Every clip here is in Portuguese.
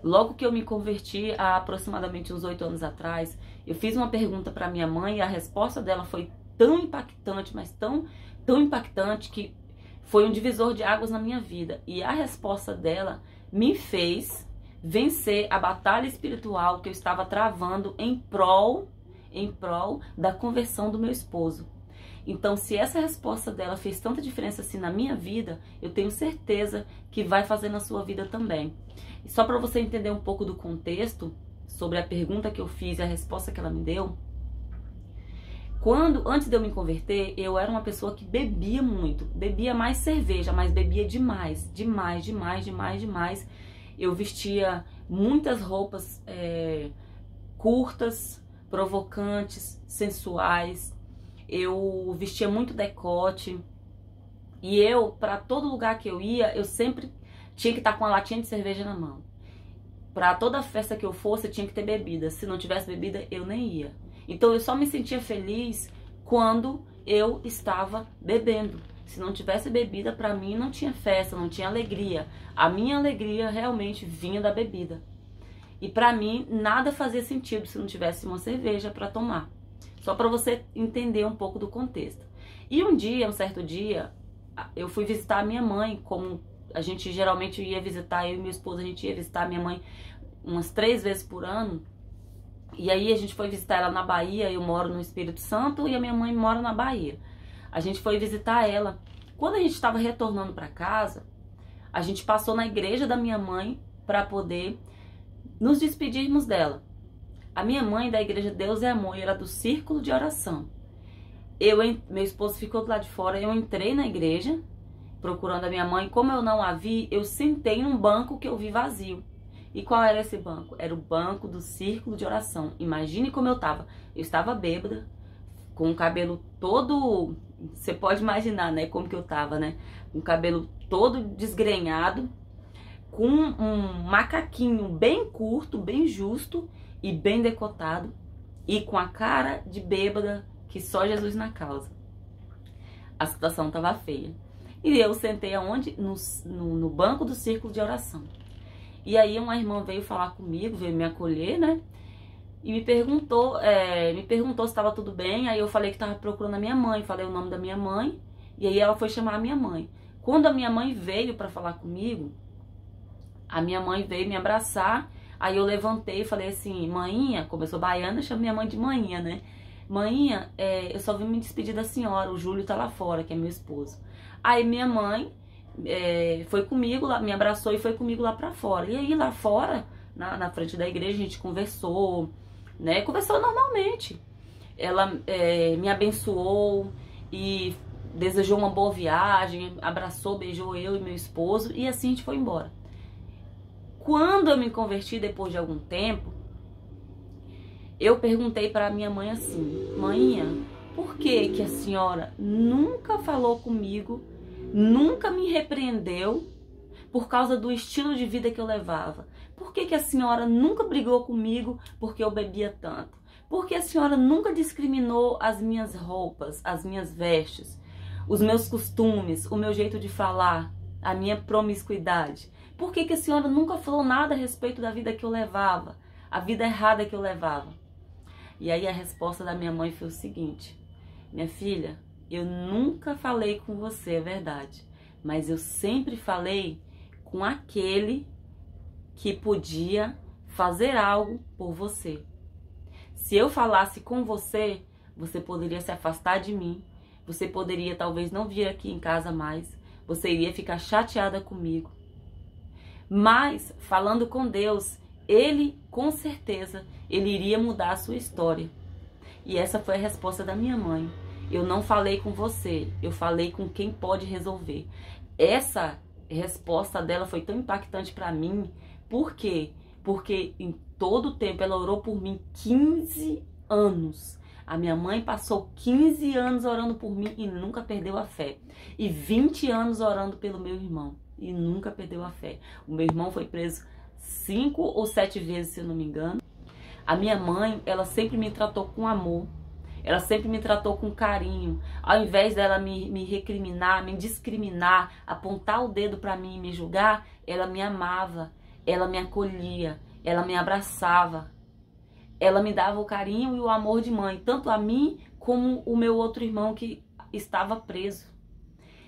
Logo que eu me converti, há aproximadamente uns 8 anos atrás, eu fiz uma pergunta para minha mãe e a resposta dela foi tão impactante, mas tão impactante, que foi um divisor de águas na minha vida. E a resposta dela me fez vencer a batalha espiritual que eu estava travando em prol da conversão do meu esposo. Então, se essa resposta dela fez tanta diferença assim na minha vida, eu tenho certeza que vai fazer na sua vida também. E só para você entender um pouco do contexto sobre a pergunta que eu fiz e a resposta que ela me deu, antes de eu me converter, eu era uma pessoa que bebia muito, bebia mais cerveja, mas bebia demais. Eu vestia muitas roupas curtas, provocantes, sensuais. Eu vestia muito decote. E eu, para todo lugar que eu ia, eu sempre tinha que estar com uma latinha de cerveja na mão. Para toda festa que eu fosse, eu tinha que ter bebida. Se não tivesse bebida, eu nem ia. Então eu só me sentia feliz quando eu estava bebendo. Se não tivesse bebida, para mim não tinha festa, não tinha alegria. A minha alegria realmente vinha da bebida. E para mim nada fazia sentido se não tivesse uma cerveja para tomar. Só para você entender um pouco do contexto. E um certo dia, eu fui visitar a minha mãe, como a gente geralmente ia visitar, eu e meu esposo, a gente ia visitar a minha mãe umas 3 vezes por ano. E aí a gente foi visitar ela na Bahia, eu moro no Espírito Santo e a minha mãe mora na Bahia. A gente foi visitar ela. Quando a gente estava retornando para casa, a gente passou na igreja da minha mãe para poder nos despedirmos dela. A minha mãe da igreja Deus é Amor, era do círculo de oração. Meu esposo ficou do lado de fora, eu entrei na igreja procurando a minha mãe. Como eu não a vi, eu sentei num banco que eu vi vazio. E qual era esse banco? Era o banco do círculo de oração. Imagine como eu estava. Eu estava bêbada, com o cabelo todo... Você pode imaginar, né, como que eu estava, né? Com o cabelo todo desgrenhado, com um macaquinho bem curto, bem justo e bem decotado. E com a cara de bêbada que só Jesus na causa. A situação estava feia. E eu sentei aonde? No banco do círculo de oração. E aí uma irmã veio falar comigo, veio me acolher, né? E me perguntou se estava tudo bem. Aí eu falei que estava procurando a minha mãe, falei o nome da minha mãe. E aí ela foi chamar a minha mãe. Quando a minha mãe veio para falar comigo, a minha mãe veio me abraçar. Aí eu levantei e falei assim, maninha, como eu sou baiana, eu chamo minha mãe de maninha, né? Maninha, eu só vim me despedir da senhora, o Júlio tá lá fora, que é meu esposo. Aí minha mãe foi comigo lá, me abraçou e foi comigo lá pra fora. E aí lá fora, na frente da igreja, a gente conversou, né? Conversou normalmente. Ela me abençoou e desejou uma boa viagem, abraçou, beijou eu e meu esposo e assim a gente foi embora. Quando eu me converti depois de algum tempo, eu perguntei para minha mãe assim, maninha, por que que a senhora nunca falou comigo, nunca me repreendeu por causa do estilo de vida que eu levava? Por que que a senhora nunca brigou comigo porque eu bebia tanto? Por que a senhora nunca discriminou as minhas roupas, as minhas vestes, os meus costumes, o meu jeito de falar, a minha promiscuidade? Por que que a senhora nunca falou nada a respeito da vida que eu levava, a vida errada que eu levava? E aí a resposta da minha mãe foi o seguinte, minha filha, eu nunca falei com você, é verdade, mas eu sempre falei com aquele que podia fazer algo por você. Se eu falasse com você, você poderia se afastar de mim, você poderia talvez não vir aqui em casa mais, você iria ficar chateada comigo. Mas, falando com Deus, Ele, com certeza, Ele iria mudar a sua história. E essa foi a resposta da minha mãe. Eu não falei com você, eu falei com quem pode resolver. Essa resposta dela foi tão impactante para mim. Por quê? Porque em todo o tempo ela orou por mim 15 anos. A minha mãe passou 15 anos orando por mim e nunca perdeu a fé. E 20 anos orando pelo meu irmão e nunca perdeu a fé. O meu irmão foi preso 5 ou 7 vezes, se eu não me engano. A minha mãe, ela sempre me tratou com amor. Ela sempre me tratou com carinho. Ao invés dela me recriminar, me discriminar, apontar o dedo para mim e me julgar, ela me amava. ela me acolhia, ela me abraçava, ela me dava o carinho e o amor de mãe, tanto a mim como o meu outro irmão que estava preso.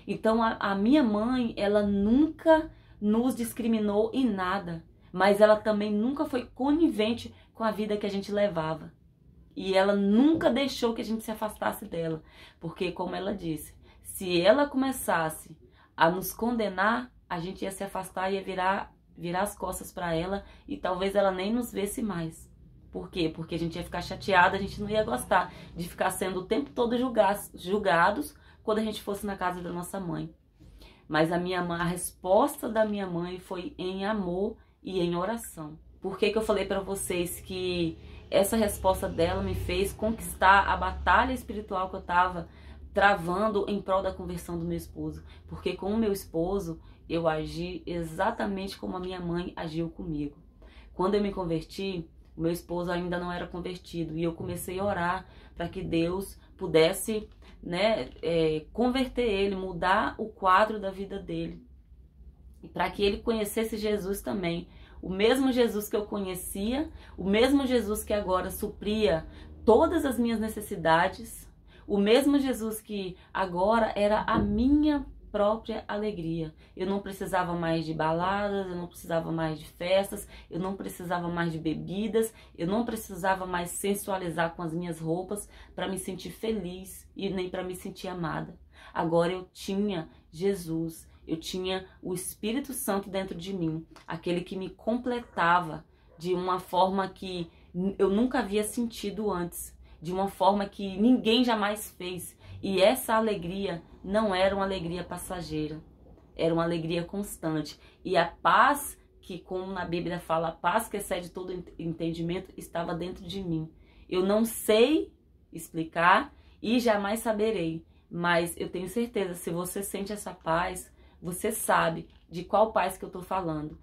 Então a minha mãe, ela nunca nos discriminou em nada, mas ela também nunca foi conivente com a vida que a gente levava. E ela nunca deixou que a gente se afastasse dela, porque como ela disse, se ela começasse a nos condenar, a gente ia se afastar e ia virar as costas para ela e talvez ela nem nos visse mais. Por quê? Porque a gente ia ficar chateada, a gente não ia gostar de ficar sendo o tempo todo julgados quando a gente fosse na casa da nossa mãe. Mas a resposta da minha mãe foi em amor e em oração. Por que eu falei para vocês que essa resposta dela me fez conquistar a batalha espiritual que eu estava travando em prol da conversão do meu esposo? Porque com o meu esposo eu agi exatamente como a minha mãe agiu comigo. Quando eu me converti, o meu esposo ainda não era convertido e eu comecei a orar para que Deus pudesse, converter ele, mudar o quadro da vida dele, e para que ele conhecesse Jesus também. O mesmo Jesus que eu conhecia, o mesmo Jesus que agora supria todas as minhas necessidades, o mesmo Jesus que agora era a minha própria alegria. Eu não precisava mais de baladas, eu não precisava mais de festas, eu não precisava mais de bebidas, eu não precisava mais sensualizar com as minhas roupas para me sentir feliz e nem para me sentir amada. Agora eu tinha Jesus, eu tinha o Espírito Santo dentro de mim, aquele que me completava de uma forma que eu nunca havia sentido antes, de uma forma que ninguém jamais fez. E essa alegria não era uma alegria passageira, era uma alegria constante. E a paz, que como na Bíblia fala, a paz que excede todo entendimento, estava dentro de mim. Eu não sei explicar e jamais saberei, mas eu tenho certeza, se você sente essa paz, você sabe de qual paz que eu estou falando.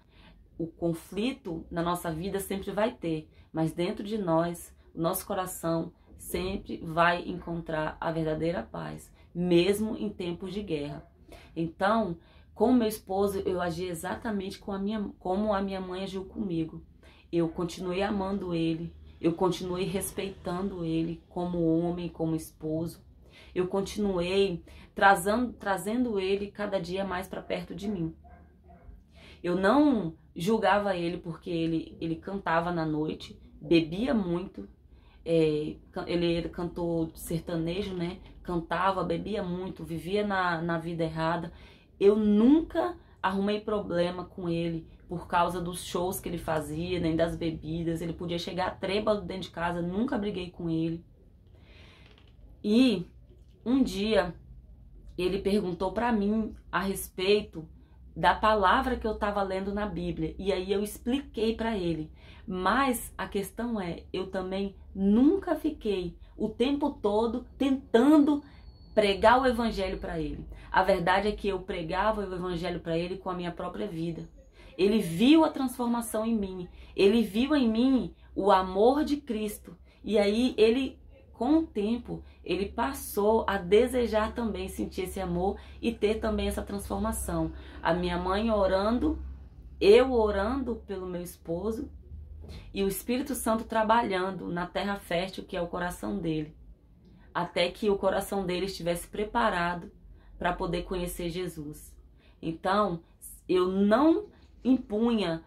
O conflito na nossa vida sempre vai ter, mas dentro de nós, o nosso coração sempre vai encontrar a verdadeira paz, mesmo em tempos de guerra. Então, com meu esposo, eu agi exatamente como a minha mãe agiu comigo. Eu continuei amando ele, eu continuei respeitando ele como homem, como esposo. Eu continuei trazendo ele cada dia mais para perto de mim. Eu não julgava ele porque ele cantava na noite, bebia muito. Ele era cantor sertanejo, né? Cantava, bebia muito, vivia na vida errada. Eu nunca arrumei problema com ele por causa dos shows que ele fazia, nem das bebidas. Ele podia chegar trêbado dentro de casa, nunca briguei com ele. E um dia ele perguntou para mim a respeito da palavra que eu estava lendo na Bíblia. E aí eu expliquei para ele. Mas a questão é, eu também nunca fiquei o tempo todo tentando pregar o evangelho para ele. A verdade é que eu pregava o evangelho para ele com a minha própria vida. Ele viu a transformação em mim. Ele viu em mim o amor de Cristo. E aí ele, com o tempo, ele passou a desejar também sentir esse amor e ter também essa transformação. A minha mãe orando, eu orando pelo meu esposo e o Espírito Santo trabalhando na terra fértil que é o coração dele, até que o coração dele estivesse preparado para poder conhecer Jesus. Então, eu não impunha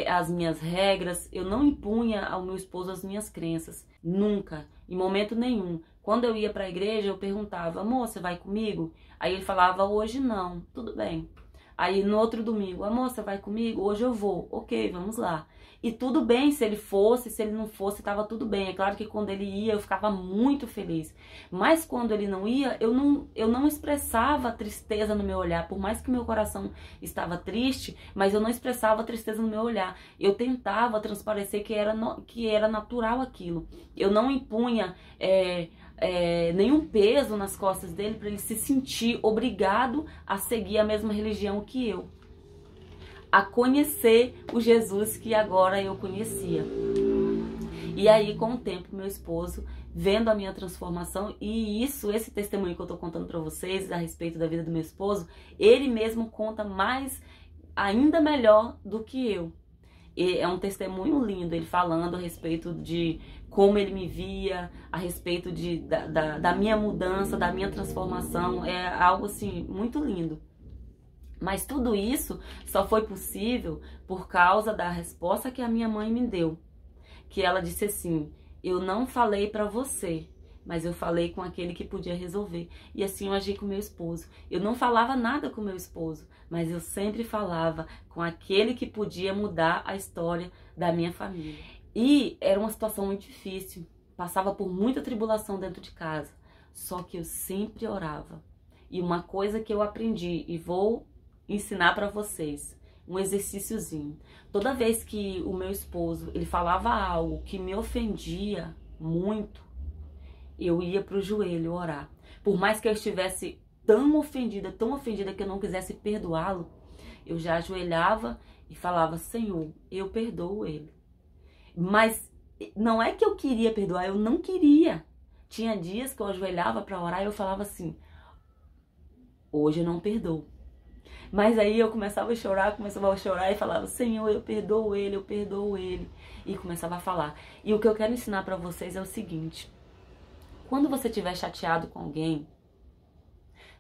as minhas regras, eu não impunha ao meu esposo as minhas crenças, nunca, em momento nenhum. Quando eu ia para a igreja, eu perguntava, amor, você vai comigo? Aí ele falava, hoje não, tudo bem. Aí no outro domingo, amor, você vai comigo? Hoje eu vou, ok, vamos lá. E tudo bem se ele fosse, se ele não fosse, estava tudo bem. É claro que quando ele ia, eu ficava muito feliz. Mas quando ele não ia, eu não expressava tristeza no meu olhar. Por mais que meu coração estava triste, mas eu não expressava tristeza no meu olhar. Eu tentava transparecer que era natural aquilo. Eu não impunha nenhum peso nas costas dele para ele se sentir obrigado a seguir a mesma religião que eu, a conhecer o Jesus que agora eu conhecia. E aí, com o tempo, meu esposo, vendo a minha transformação, e esse testemunho que eu tô contando para vocês a respeito da vida do meu esposo, ele mesmo conta mais, ainda melhor do que eu. é um testemunho lindo, ele falando a respeito de como ele me via, a respeito da minha mudança, da minha transformação. É algo assim muito lindo. Mas tudo isso só foi possível por causa da resposta que a minha mãe me deu. Que ela disse assim: eu não falei pra você, mas eu falei com aquele que podia resolver. E assim eu agi com meu esposo. Eu não falava nada com meu esposo, mas eu sempre falava com aquele que podia mudar a história da minha família. E era uma situação muito difícil. Passava por muita tribulação dentro de casa. Só que eu sempre orava. E uma coisa que eu aprendi e vou ensinar pra vocês, um exercíciozinho. Toda vez que o meu esposo, ele falava algo que me ofendia muito, eu ia pro joelho orar. Por mais que eu estivesse tão ofendida que eu não quisesse perdoá-lo, eu já ajoelhava e falava: Senhor, eu perdoo ele. Mas não é que eu queria perdoar, eu não queria. Tinha dias que eu ajoelhava para orar e eu falava assim: hoje eu não perdoo. Mas aí eu começava a chorar e falava: Senhor, eu perdoo ele, eu perdoo ele. E começava a falar. E o que eu quero ensinar para vocês é o seguinte: quando você estiver chateado com alguém,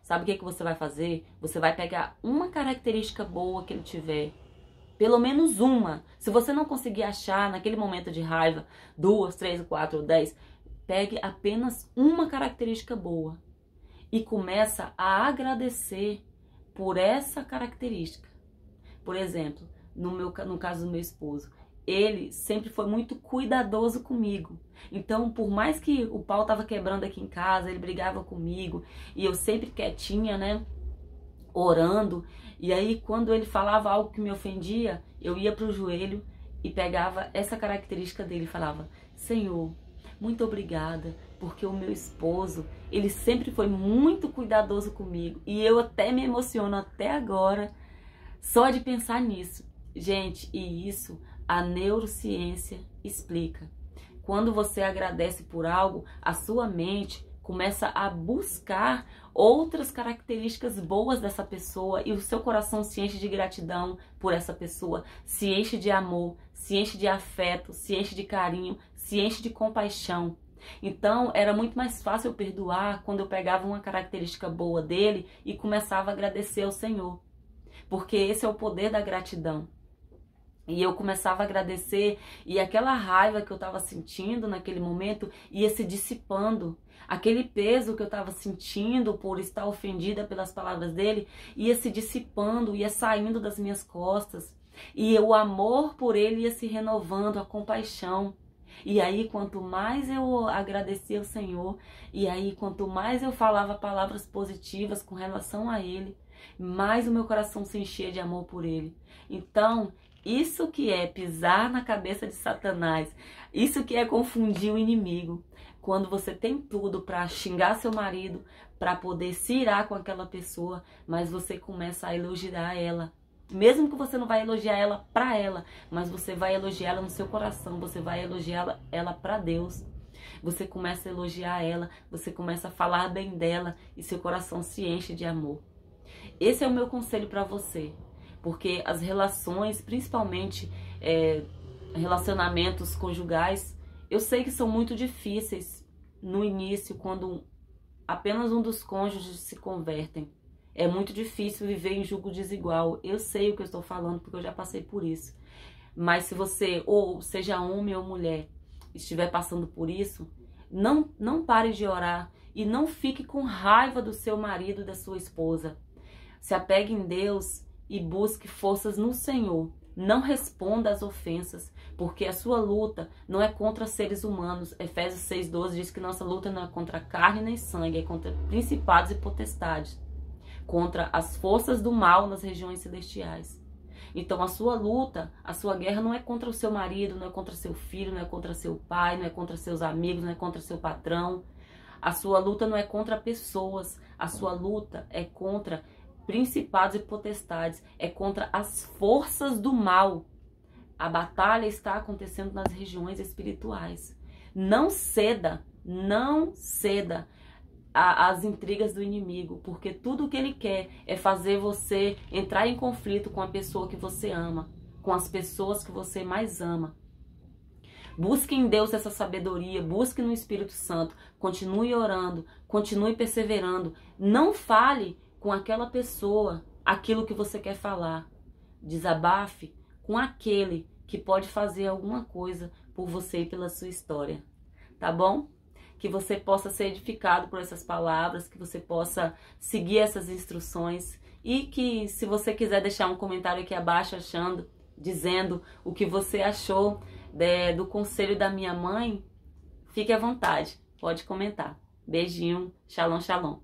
sabe o que você vai fazer? Você vai pegar uma característica boa que ele tiver, pelo menos uma. Se você não conseguir achar naquele momento de raiva 2, 3, 4 ou 10, pegue apenas uma característica boa e começa a agradecer por essa característica. Por exemplo, no caso do meu esposo, ele sempre foi muito cuidadoso comigo. Então, por mais que o pau tava quebrando aqui em casa, ele brigava comigo e eu sempre quietinha, né, orando. E aí, quando ele falava algo que me ofendia, eu ia pro joelho e pegava essa característica dele e falava: Senhor, muito obrigada, porque o meu esposo, ele sempre foi muito cuidadoso comigo. E eu até me emociono até agora só de pensar nisso. Gente, e isso a neurociência explica. Quando você agradece por algo, a sua mente começa a buscar outras características boas dessa pessoa e o seu coração se enche de gratidão por essa pessoa, se enche de amor, se enche de afeto, se enche de carinho, se enche de compaixão. Então, era muito mais fácil eu perdoar quando eu pegava uma característica boa dele e começava a agradecer ao Senhor. Porque esse é o poder da gratidão. E eu começava a agradecer e aquela raiva que eu estava sentindo naquele momento ia se dissipando. Aquele peso que eu estava sentindo por estar ofendida pelas palavras dele ia se dissipando, ia saindo das minhas costas. E o amor por ele ia se renovando, a compaixão. E aí, quanto mais eu agradecia ao Senhor, e aí, quanto mais eu falava palavras positivas com relação a ele, mais o meu coração se enchia de amor por ele. Então, isso que é pisar na cabeça de Satanás, isso que é confundir o inimigo. Quando você tem tudo para xingar seu marido, para poder se irar com aquela pessoa, mas você começa a elogiar ela. Mesmo que você não vai elogiar ela pra ela, mas você vai elogiar ela no seu coração, você vai elogiar ela pra Deus. Você começa a elogiar ela, você começa a falar bem dela e seu coração se enche de amor. Esse é o meu conselho pra você, porque as relações, principalmente relacionamentos conjugais, eu sei que são muito difíceis no início, quando apenas um dos cônjuges se convertem. É muito difícil viver em julgo desigual. Eu sei o que eu estou falando, porque eu já passei por isso. Mas se você, ou seja homem ou mulher, estiver passando por isso, não pare de orar e não fique com raiva do seu marido, da sua esposa. Se apegue em Deus e busque forças no Senhor. Não responda às ofensas, porque a sua luta não é contra seres humanos. Efésios 6,12 diz que nossa luta não é contra carne nem sangue, é contra principados e potestades, contra as forças do mal nas regiões celestiais. Então a sua luta, a sua guerra não é contra o seu marido, não é contra seu filho, não é contra seu pai, não é contra seus amigos, não é contra seu patrão. A sua luta não é contra pessoas, a sua luta é contra principados e potestades, é contra as forças do mal. A batalha está acontecendo nas regiões espirituais. Não ceda às intrigas do inimigo, porque tudo o que ele quer é fazer você entrar em conflito com a pessoa que você ama, com as pessoas que você mais ama. Busque em Deus essa sabedoria, busque no Espírito Santo, continue orando, continue perseverando. Não fale com aquela pessoa aquilo que você quer falar. Desabafe com aquele que pode fazer alguma coisa por você e pela sua história. Tá bom? Que você possa ser edificado por essas palavras, que você possa seguir essas instruções e que, se você quiser deixar um comentário aqui abaixo dizendo o que você achou do conselho da minha mãe, fique à vontade, pode comentar. Beijinho, shalom, shalom.